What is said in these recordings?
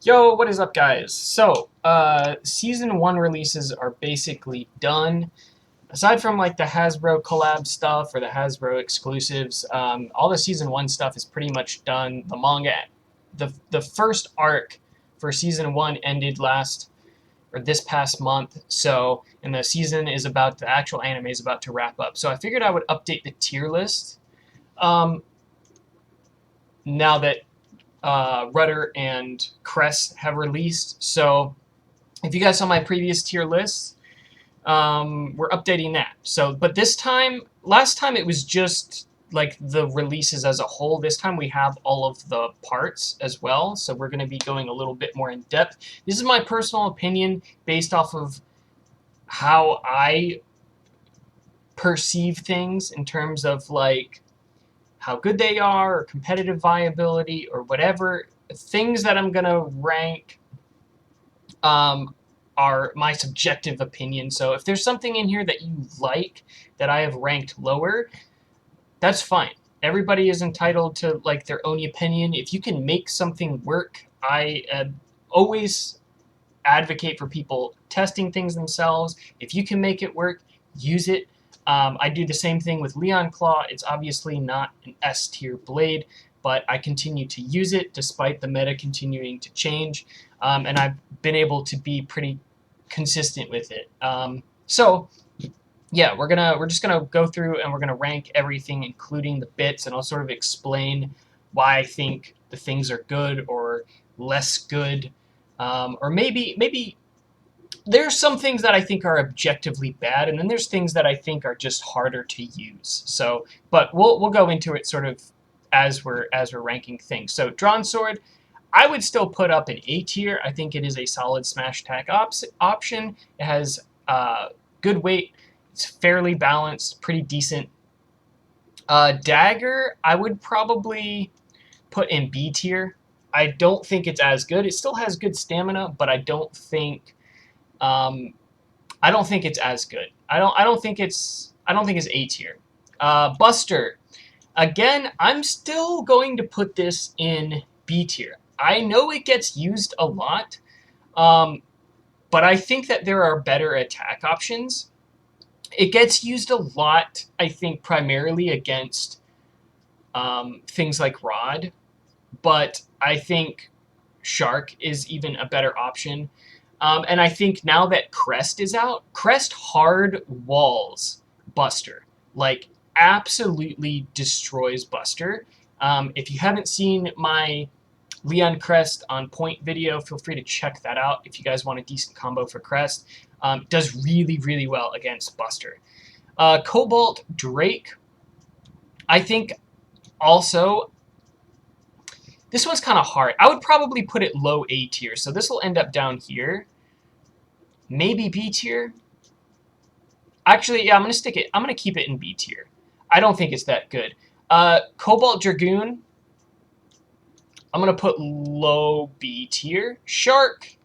Yo, what is up, guys? So, Season 1 releases are basically done. Aside from, like, the Hasbro collab stuff or the Hasbro exclusives, all the Season 1 stuff is pretty much done. The manga, the first arc for Season 1 ended this past month, so, and the actual anime is about to wrap up. So I figured I would update the tier list, um, now that Rudder and Crest have released. So if you guys saw my previous tier list, we're updating that. So, but last time it was just like the releases as a whole. This time we have all of the parts as well. So we're going to be going a little bit more in depth. This is my personal opinion based off of how I perceive things in terms of like how good they are or competitive viability or whatever. Things that I'm going to rank um, are my subjective opinion. So if there's something in here that you like that I have ranked lower, that's fine. Everybody is entitled to like their own opinion. If you can make something work, I always advocate for people testing things themselves. If you can make it work, use it. I do the same thing with Leon Claw. It's obviously not an S tier blade, but I continue to use it despite the meta continuing to change, and I've been able to be pretty consistent with it. So yeah, we're just gonna go through and we're gonna rank everything, including the bits, and I'll sort of explain why I think the things are good or less good, or maybe there's some things that I think are objectively bad, and then there's things that I think are just harder to use. So, but we'll go into it sort of as we're ranking things. So, Drawn Sword, I would still put up an A tier. I think it is a solid smash attack option. It has good weight. It's fairly balanced, pretty decent. Dagger, I would probably put in B tier. I don't think it's as good. It still has good stamina, but um, I don't think it's as good. I don't think it's A tier. Buster. Again, I'm still going to put this in B tier. I know it gets used a lot, um, but I think that there are better attack options. It gets used a lot, I think, primarily against things like Rod, but I think Shark is even a better option. And I think now that Crest is out, Crest hard walls Buster. Like, absolutely destroys Buster. If you haven't seen my Leon Crest on point video, feel free to check that out if you guys want a decent combo for Crest. Does really, really well against Buster. Cobalt Drake, I think also, this one's kind of hard. I would probably put it low A tier, so this will end up down here. Maybe B tier. Actually, yeah, I'm going to keep it in B tier. I don't think it's that good. Cobalt Dragoon, I'm going to put low B tier. Shark,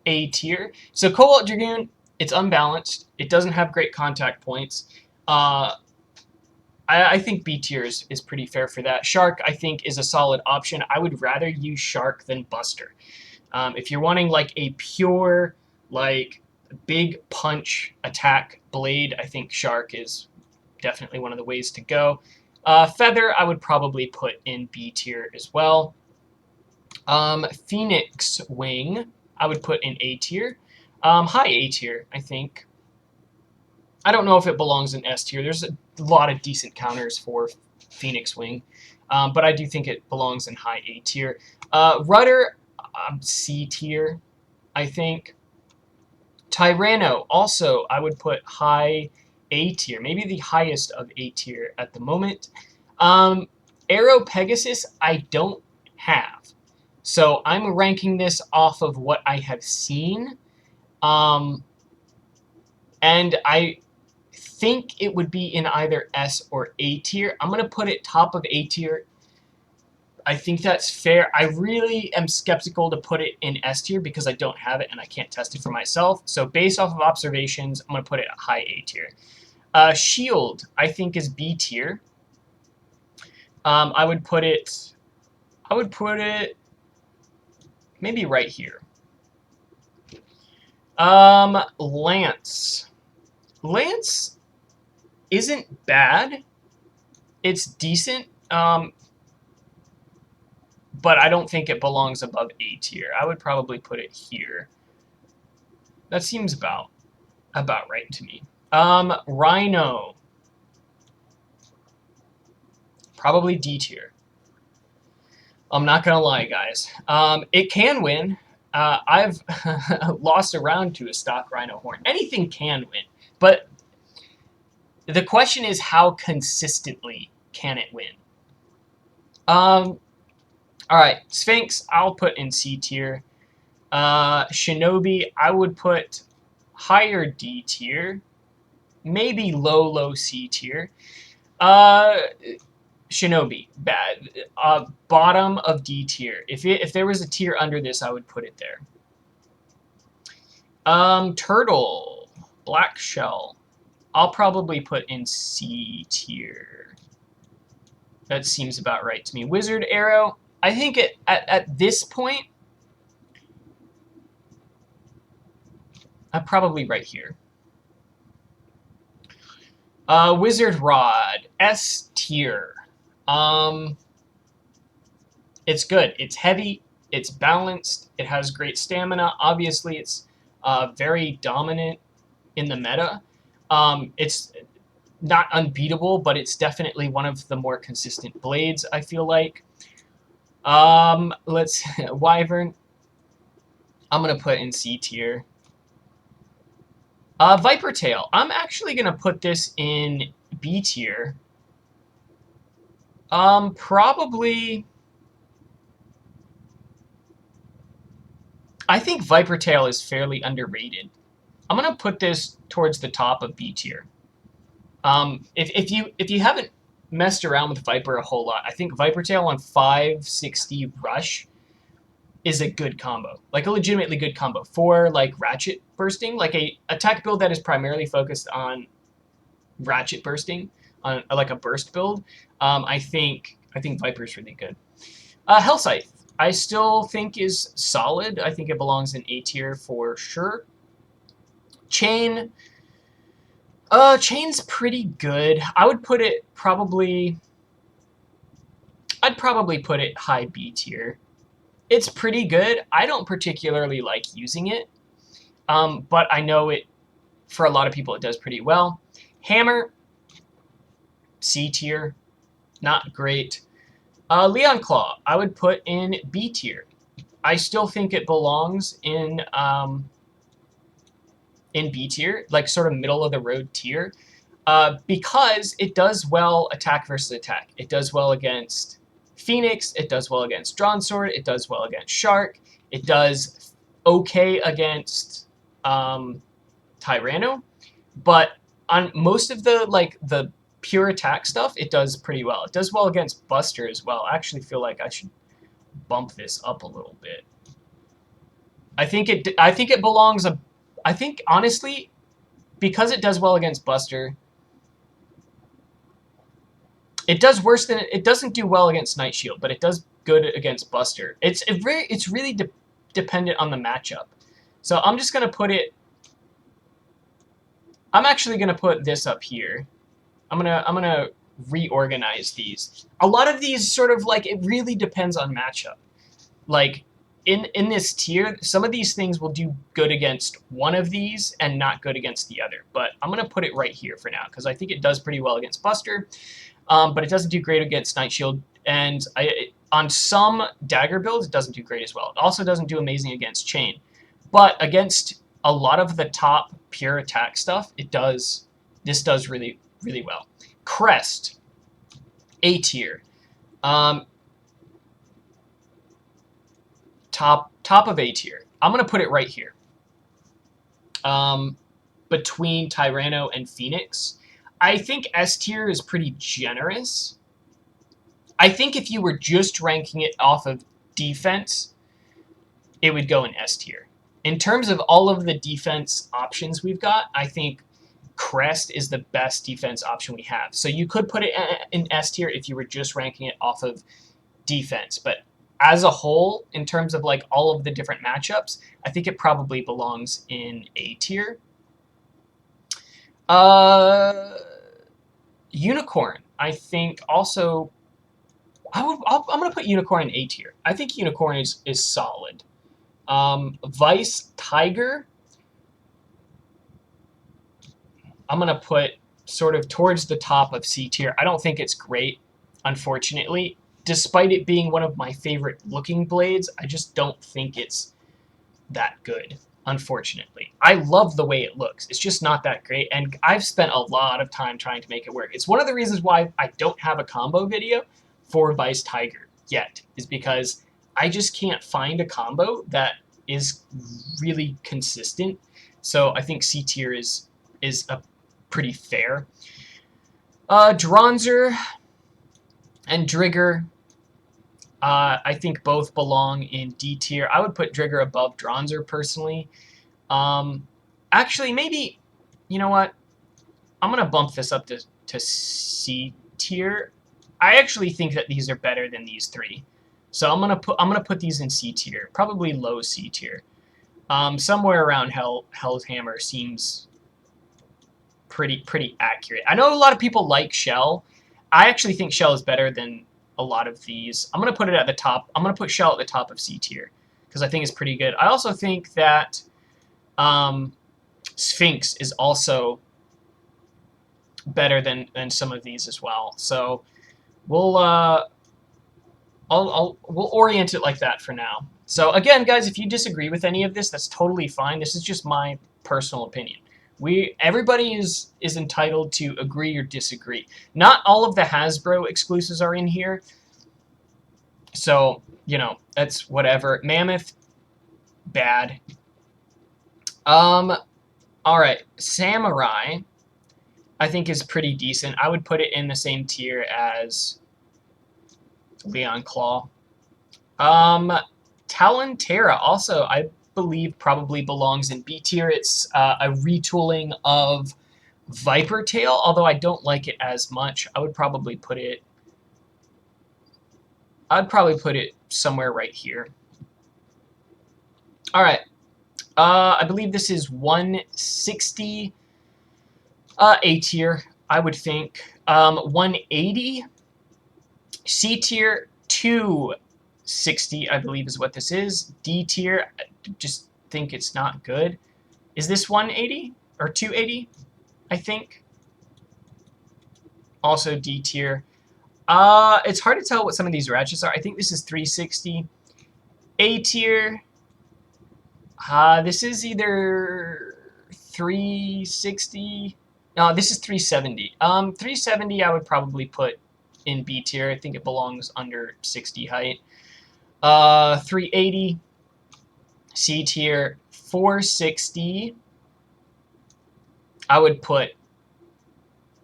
A tier. So Cobalt Dragoon, it's unbalanced. It doesn't have great contact points. I think B tier is pretty fair for that. Shark, I think, is a solid option. I would rather use Shark than Buster. If you're wanting like a pure, like, big punch attack blade, I think Shark is definitely one of the ways to go. Feather, I would probably put in B tier as well. Phoenix Wing, I would put in A tier. High A tier, I think. I don't know if it belongs in S tier. There's a lot of decent counters for Phoenix Wing, but I do think it belongs in high A tier. Rudder, C tier, I think. Tyranno, also, I would put high A tier, maybe the highest of A tier at the moment. Arrow Pegasus, I don't have. So I'm ranking this off of what I have seen. And I think it would be in either S or A tier. I'm going to put it top of A tier. I think that's fair. I really am skeptical to put it in S tier because I don't have it and I can't test it for myself. So based off of observations, I'm going to put it at high A tier. Shield, I think, is B tier. I would put it Maybe right here. Lance. Lance isn't bad. It's decent. But I don't think it belongs above A tier. I would probably put it here. That seems about right to me. Rhino. Probably D tier. I'm not gonna lie, guys. It can win. I've lost a round to a stock Rhino horn. Anything can win, but the question is how consistently can it win? All right, Sphinx, I'll put in C tier. Shinobi, I would put higher D tier, maybe low C tier. Shinobi, bad. Bottom of D tier. If there was a tier under this, I would put it there. Turtle, black shell. I'll probably put in C tier. That seems about right to me. Wizard arrow. I think at this point, I'm probably right here. Wizard rod, S tier. It's good. It's heavy. It's balanced. It has great stamina. Obviously, it's very dominant in the meta. It's not unbeatable, but it's definitely one of the more consistent blades, I feel like. Let's Wyvern. I'm gonna put in C tier. Viper tail. I'm actually gonna put this in B tier. Probably. I think Viper tail is fairly underrated. I'm gonna put this towards the top of B tier. If you haven't messed around with Viper a whole lot, I think Viper tail on 560 rush is a good combo, like a legitimately good combo for like Ratchet bursting, like a attack build that is primarily focused on Ratchet bursting, on like a burst build. I think Viper's really good. Hell Scythe, I still think is solid. I think it belongs in A tier for sure. Chain. Chain's pretty good. I'd probably put it high B tier. It's pretty good. I don't particularly like using it, but I know it, for a lot of people, it does pretty well. Hammer, C tier, not great. Leon Claw, I would put in B tier. I still think it belongs in B tier, like sort of middle of the road tier, because it does well attack versus attack. It does well against Phoenix, it does well against Drawn Sword, it does well against Shark, it does okay against Tyranno, but on most of the pure attack stuff, it does pretty well. It does well against Buster as well. I actually feel like I should bump this up a little bit. I think it belongs I think, honestly, because it does well against Buster, it doesn't do well against Night Shield, but it does good against Buster. It's really dependent on the matchup. So I'm just gonna put it. I'm actually gonna put this up here. I'm gonna reorganize these. A lot of these sort of like, it really depends on matchup. Like, in this tier, some of these things will do good against one of these and not good against the other. But I'm going to put it right here for now because I think it does pretty well against Buster, but it doesn't do great against Night Shield. And on some dagger builds, it doesn't do great as well. It also doesn't do amazing against Chain. But against a lot of the top pure attack stuff, this does really, really well. Crest, A tier. Top of A tier. I'm going to put it right here. Between Tyranno and Phoenix. I think S tier is pretty generous. I think if you were just ranking it off of defense, it would go in S tier. In terms of all of the defense options we've got, I think Crest is the best defense option we have. So you could put it in S tier if you were just ranking it off of defense, but as a whole, in terms of like all of the different matchups, I think it probably belongs in A tier. Unicorn, I think also. I'm gonna put Unicorn in A tier. I think Unicorn is solid. Vice Tiger, I'm gonna put sort of towards the top of C tier. I don't think it's great, unfortunately. Despite it being one of my favorite looking blades, I just don't think it's that good, unfortunately. I love the way it looks. It's just not that great, and I've spent a lot of time trying to make it work. It's one of the reasons why I don't have a combo video for Vice Tiger yet, is because I just can't find a combo that is really consistent. So I think C tier is a pretty fair. Dronzer and Drigger, I think both belong in D tier. I would put Drigger above Dronzer personally. Actually, maybe, you know what? I'm going to bump this up to C tier. I actually think that these are better than these three. So I'm gonna put these in C tier, probably low C tier. Somewhere around Hell's Hammer seems pretty accurate. I know a lot of people like Shell. I actually think Shell is better than a lot of these. I'm gonna put it at the top. I'm gonna put Shell at the top of C tier because I think it's pretty good. I also think that Sphinx is also better than some of these as well. So we'll we'll orient it like that for now. So again, guys, if you disagree with any of this, that's totally fine. This is just my personal opinion. Everybody is entitled to agree or disagree. Not all of the Hasbro exclusives are in here. So, you know, that's whatever. Mammoth, bad. All right, Samurai, I think is pretty decent. I would put it in the same tier as Leon Claw. Talon Terra also, I believe, probably belongs in B tier. It's a retooling of Viper Tail, although I don't like it as much. I'd probably put it somewhere right here. All right. I believe this is 160 A tier, I would think. 180 C tier, 260, I believe is what this is. D tier, I just think it's not good. Is this 180 or 280? I think. Also D tier. It's hard to tell what some of these ratchets are. I think this is 360. A tier. This is either 360. No, this is 370. 370 I would probably put in B tier. I think it belongs under 60 height. 380 C tier. 460 I would put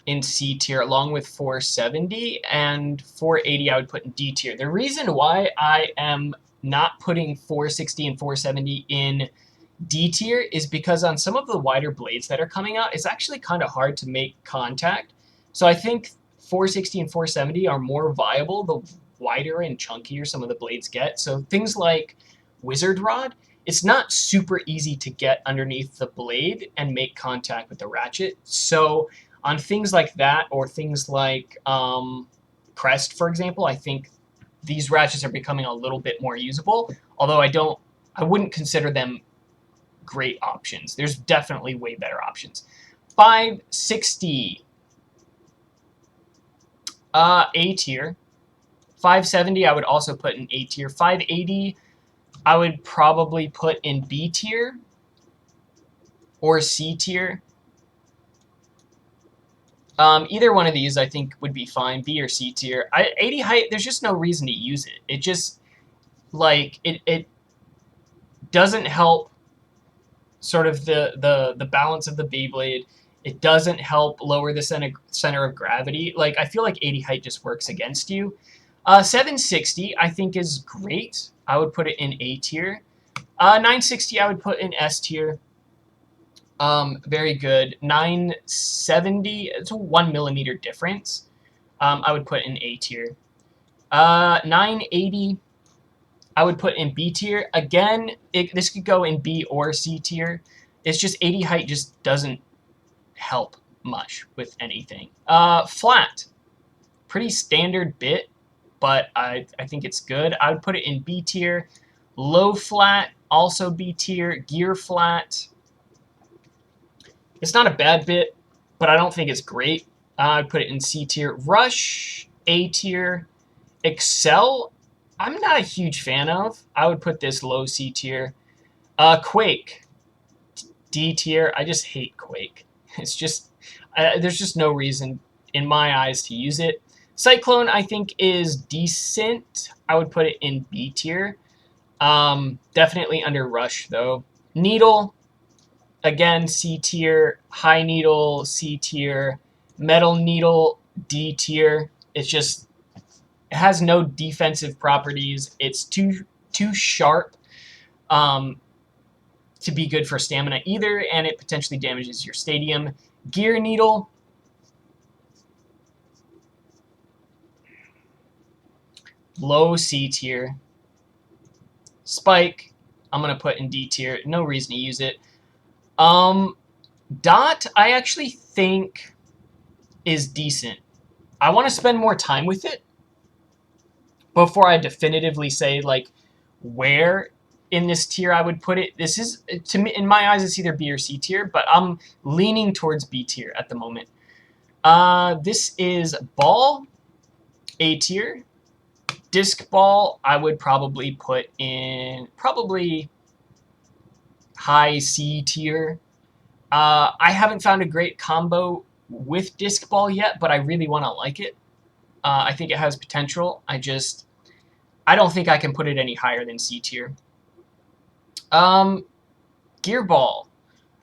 in C tier along with 470, and 480 I would put in D tier. The reason why I am not putting 460 and 470 in D tier is because on some of the wider blades that are coming out, it's actually kind of hard to make contact. So I think 460 and 470 are more viable the wider and chunkier some of the blades get. So things like Wizard Rod, it's not super easy to get underneath the blade and make contact with the ratchet. So on things like that, or things like Crest, for example, I think these ratchets are becoming a little bit more usable, although I wouldn't consider them great options. There's definitely way better options. 560 A tier. 570 I would also put in A tier. 580 I would probably put in B tier or C tier. Either one of these I think would be fine, B or C tier. 80 height, there's just no reason to use it. It just, like, it doesn't help sort of the balance of the Beyblade. It doesn't help lower the center of gravity. Like, I feel like 80 height just works against you. 760 I think is great. I would put it in A tier. 960 I would put in S tier. Very good. 970, it's a 1 millimeter difference. I would put in A tier. 980 I would put in B tier. Again, this could go in B or C tier. It's just 80 height just doesn't help much with anything. Flat. Pretty standard bit, but I think it's good. I would put it in B tier. Low flat, also B tier. Gear flat. It's not a bad bit, but I don't think it's great. I'd put it in C tier. Rush, A tier. Excel, I'm not a huge fan of. I would put this low C tier. Quake, D tier. I just hate Quake. It's just, there's just no reason in my eyes to use it. Cyclone, I think, is decent. I would put it in B tier. Definitely under Rush, though. Needle, again, C tier. High Needle, C tier. Metal Needle, D tier. It's just, it has no defensive properties. It's too sharp to be good for stamina either, and it potentially damages your stadium. Gear Needle, low C tier. Spike, I'm going to put in D tier. No reason to use it. Dot, I actually think is decent. I want to spend more time with it before I definitively say, like, where in this tier I would put it. This is, to me, in my eyes, it's either B or C tier, but I'm leaning towards B tier at the moment. This is Ball, A tier. Disc Ball, I would probably put in high C tier. I haven't found a great combo with Disc Ball yet, but I really want to like it. I think it has potential. I don't think I can put it any higher than C tier. Gear Ball,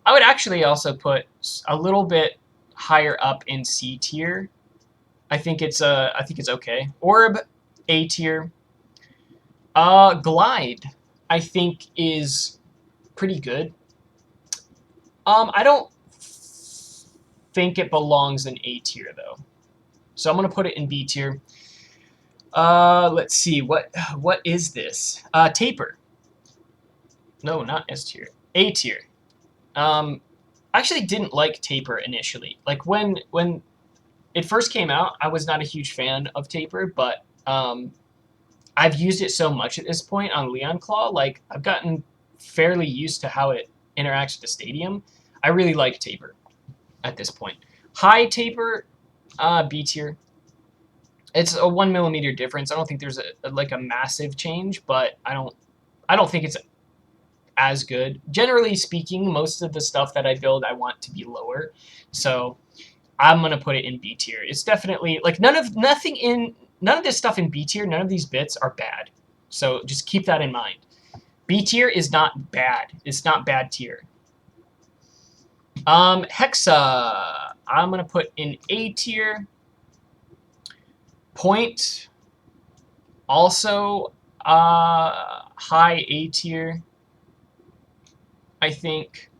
I would actually also put a little bit higher up in C tier. I think it's okay. Orb, A tier. Glide, I think, is pretty good. I don't think it belongs in A tier though, so I'm gonna put it in B tier. Let's see, what is this? Taper. No, not S tier. A tier. I actually didn't like Taper initially. Like when it first came out, I was not a huge fan of Taper, but I've used it so much at this point on Leon Claw, like I've gotten fairly used to how it interacts with the stadium. I really like Taper at this point. High Taper, B tier. It's a 1 millimeter difference. I don't think there's a massive change, but I don't think it's as good. Generally speaking, most of the stuff that I build, I want to be lower, so I'm gonna put it in B tier. It's definitely like none of this stuff in B tier. None of these bits are bad, so just keep that in mind. B tier is not bad. It's not bad tier. Hexa, I'm gonna put in A tier. Point, also high A tier, I think.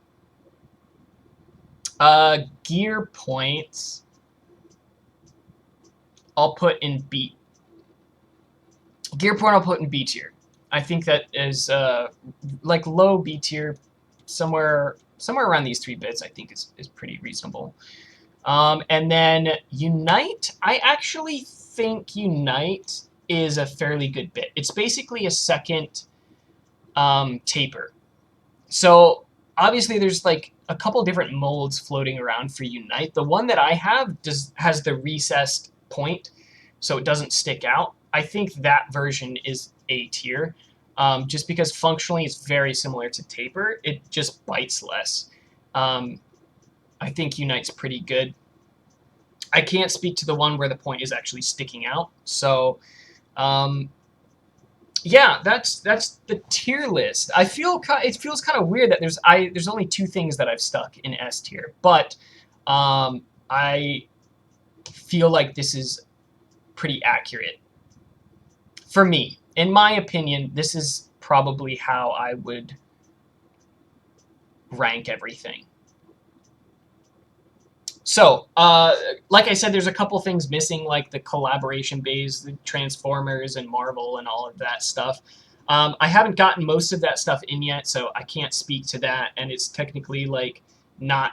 Gear points, I'll put in B. Gear point I'll put in B tier. I think that is like low B tier, somewhere around these 3 bits. I think is pretty reasonable. And then Unite, I actually think Unite is a fairly good bit. It's basically a second Taper. So obviously there's like a couple different molds floating around for Unite. The one that I have has the recessed point, so it doesn't stick out. I think that version is A tier, just because functionally it's very similar to Taper. It just bites less. I think Unite's pretty good. I can't speak to the one where the point is actually sticking out. So, yeah, that's the tier list. It feels kind of weird that there's only 2 things that I've stuck in S tier, but I feel like this is pretty accurate for me. In my opinion, this is probably how I would rank everything. So, like I said, there's a couple things missing, like the collaboration bays, the Transformers and Marvel and all of that stuff. I haven't gotten most of that stuff in yet, so I can't speak to that, and it's technically like not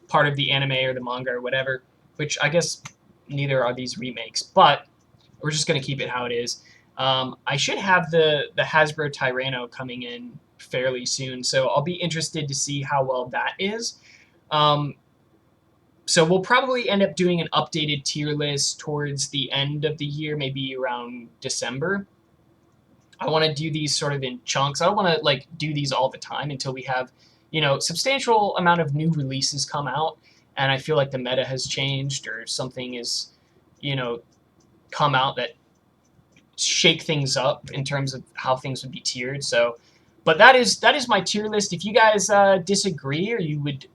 part of the anime or the manga or whatever, which I guess neither are these remakes, but we're just going to keep it how it is. I should have the Hasbro Tyranno coming in fairly soon, so I'll be interested to see how well that is. So we'll probably end up doing an updated tier list towards the end of the year, maybe around December. I want to do these sort of in chunks. I don't want to like do these all the time until we have, substantial amount of new releases come out, and I feel like the meta has changed or something is, come out that shake things up in terms of how things would be tiered. So, but that is my tier list. If you guys disagree or you would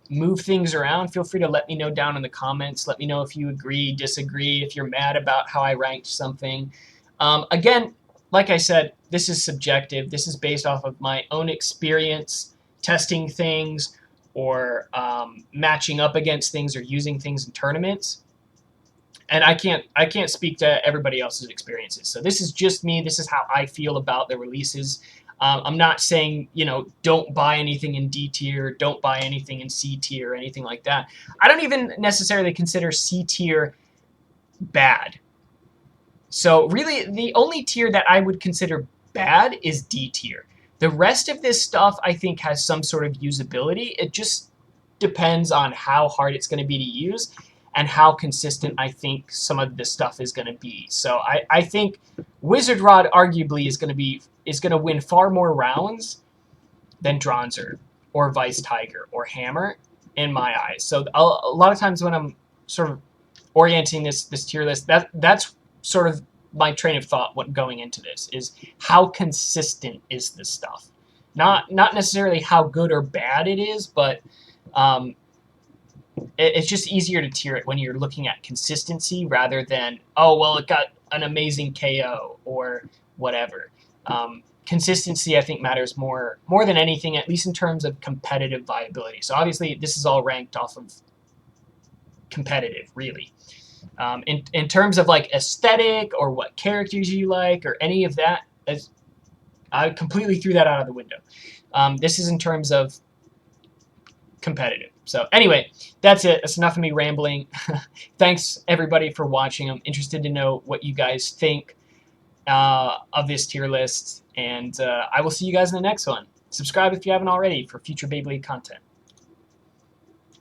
move things around, feel free to let me know down in the comments. Let me know if you agree, disagree, if you're mad about how I ranked something. Again, like I said, this is subjective. This is based off of my own experience testing things or matching up against things or using things in tournaments. And I can't speak to everybody else's experiences. So this is just me. This is how I feel about the releases. I'm not saying, don't buy anything in D tier, don't buy anything in C tier, or anything like that. I don't even necessarily consider C tier bad. So really, the only tier that I would consider bad is D tier. The rest of this stuff, I think, has some sort of usability. It just depends on how hard it's going to be to use and how consistent I think some of this stuff is going to be. So I think Wizard Rod arguably is going to win far more rounds than Dronzer or Vice Tiger or Hammer in my eyes. So a lot of times when I'm sort of orienting this tier list, that's sort of my train of thought when going into this is how consistent is this stuff. Not necessarily how good or bad it is, but it's just easier to tier it when you're looking at consistency rather than, oh, well, it got an amazing KO or whatever. Consistency, I think, matters more than anything, at least in terms of competitive viability. So obviously, this is all ranked off of competitive, really. In terms of like aesthetic or what characters you like or any of that, I completely threw that out of the window. This is in terms of competitive. So anyway, that's it. That's enough of me rambling. Thanks everybody for watching. I'm interested to know what you guys think of this tier list, and I will see you guys in the next one. Subscribe if you haven't already for future Beyblade content.